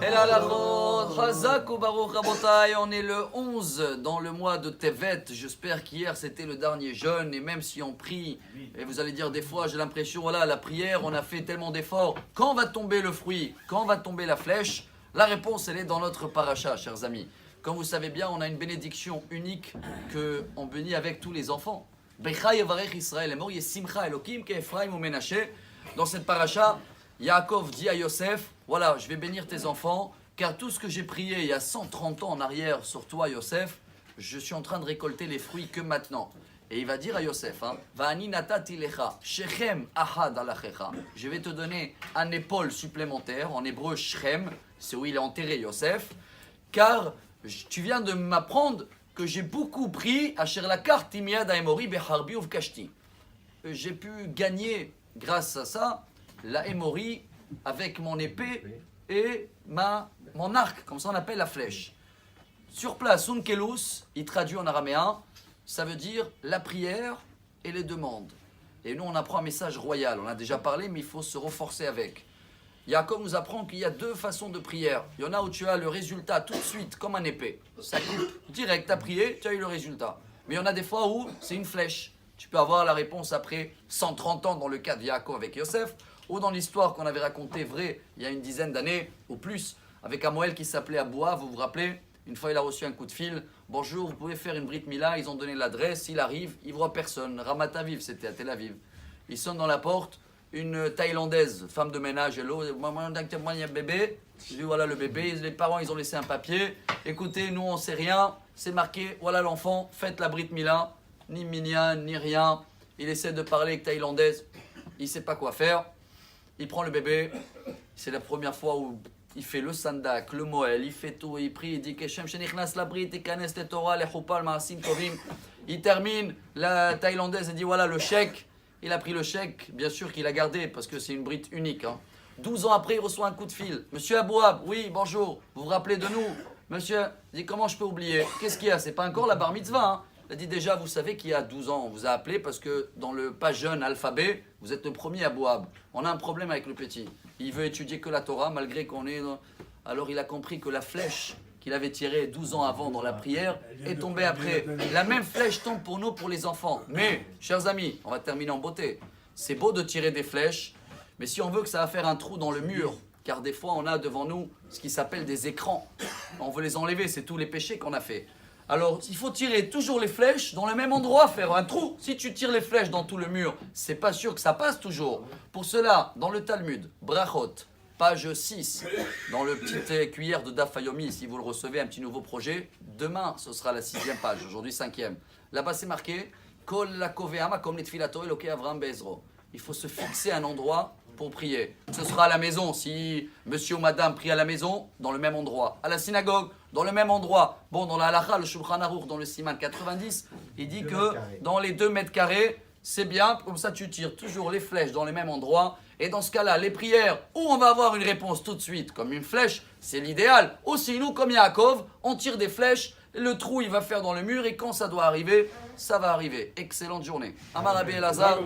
Et la lachot, Chazak ou Baruch Rabotai, on est le 11 dans le mois de Tevet. J'espère qu'hier c'était le dernier jeûne. Et même si on prie, et vous allez dire des fois, j'ai l'impression, voilà, la prière, on a fait tellement d'efforts. Quand va tomber le fruit? Quand va tomber la flèche? La réponse, elle est dans notre paracha, chers amis. Comme vous savez bien, on a une bénédiction unique qu'on bénit avec tous les enfants. Becha yevarech Israël, emor yesimcha Elokim ke'Ephraim ou Menaché. Dans cette paracha, Yaakov dit à Yosef, voilà, je vais bénir tes enfants, car tout ce que j'ai prié il y a 130 ans en arrière sur toi, Yosef, je suis en train de récolter les fruits que maintenant. Et il va dire à Yosef, Va'ani natati lecha, shechem ahad alachecha. Je vais te donner un épaule supplémentaire, en hébreu Shechem, c'est où il est enterré Yosef, car tu viens de m'apprendre que j'ai beaucoup pris à Sherlakar Timiad Aemori Beharbi Uvkashti. J'ai pu gagner, grâce à ça, la Emory avec mon épée et mon arc, comme ça on appelle la flèche. Sur place, Unkelus, il traduit en araméen, ça veut dire la prière et les demandes. Et nous on apprend un message royal, on a déjà parlé mais il faut se renforcer avec. Yaakov nous apprend qu'il y a deux façons de prière. Il y en a où tu as le résultat tout de suite, comme un épée. Ça coupe direct, tu as prié, tu as eu le résultat. Mais il y en a des fois où c'est une flèche. Tu peux avoir la réponse après 130 ans dans le cas de Yaakov avec Yosef, ou dans l'histoire qu'on avait racontée vraie il y a une dizaine d'années ou plus, avec un Moël qui s'appelait Aboua, vous vous rappelez? Une fois il a reçu un coup de fil, bonjour, vous pouvez faire une Brit Mila, ils ont donné l'adresse, il arrive, il voit personne. Ramat Aviv, c'était à Tel Aviv. Il sonne dans la porte, une Thaïlandaise, femme de ménage, hello, moi il y a un bébé, je dis voilà le bébé, les parents ils ont laissé un papier, écoutez, nous on sait rien, c'est marqué, voilà l'enfant, faites la Brit Mila, ni minyan, ni rien, il essaie de parler avec Thaïlandaise, il sait pas quoi faire, il prend le bébé, c'est la première fois où il fait le sandak, le moël, il fait tout, il prie, il dit Keshem shenichnas la Brit, ikanes le Torah, le chupal, maasim tovim, il termine, la Thaïlandaise elle dit voilà le chèque. Il a pris le chèque, bien sûr qu'il a gardé, parce que c'est une brite unique. 12 ans après, il reçoit un coup de fil. Monsieur Abouab, oui, bonjour, vous vous rappelez de nous? Monsieur, il dit, comment je peux oublier? Qu'est-ce qu'il y a? C'est pas encore la bar mitzvah. Il a dit, déjà, vous savez qu'il y a 12 ans, on vous a appelé parce que dans le pas jeune alphabet, vous êtes le premier Abouab. On a un problème avec le petit. Il veut étudier que la Torah, malgré qu'on est... Alors il a compris que la flèche qu'il avait tirée 12 ans avant dans la prière est tombée après. La même flèche tombe pour nous, pour les enfants. Mais, chers amis, on va terminer en beauté. C'est beau de tirer des flèches, mais si on veut que ça va faire un trou dans le mur, car des fois on a devant nous ce qui s'appelle des écrans. On veut les enlever, c'est tous les péchés qu'on a fait. Alors, il faut tirer toujours les flèches dans le même endroit, faire un trou. Si tu tires les flèches dans tout le mur, c'est pas sûr que ça passe toujours. Pour cela, dans le Talmud, Brachot, page 6, dans le petit cuillère de Daf Yomi, si vous le recevez, un petit nouveau projet, demain ce sera la 6e page, aujourd'hui 5e. Là-bas c'est marqué Kol la koveama comme les tfilato eloke Avram Bezro. Il faut se fixer un endroit pour prier. Ce sera à la maison, si monsieur ou madame prie à la maison, dans le même endroit. À la synagogue, dans le même endroit. Bon, dans la halakha, le Shulchan Aruch, dans le Siman 90, il dit que dans les 2 mètres carrés, c'est bien, comme ça tu tires toujours les flèches dans les mêmes endroits. Et dans ce cas-là, les prières où on va avoir une réponse tout de suite, comme une flèche, c'est l'idéal. Aussi, nous, comme Yaakov, on tire des flèches, le trou il va faire dans le mur et quand ça doit arriver, ça va arriver. Excellente journée. Amar Rabbi Elazar.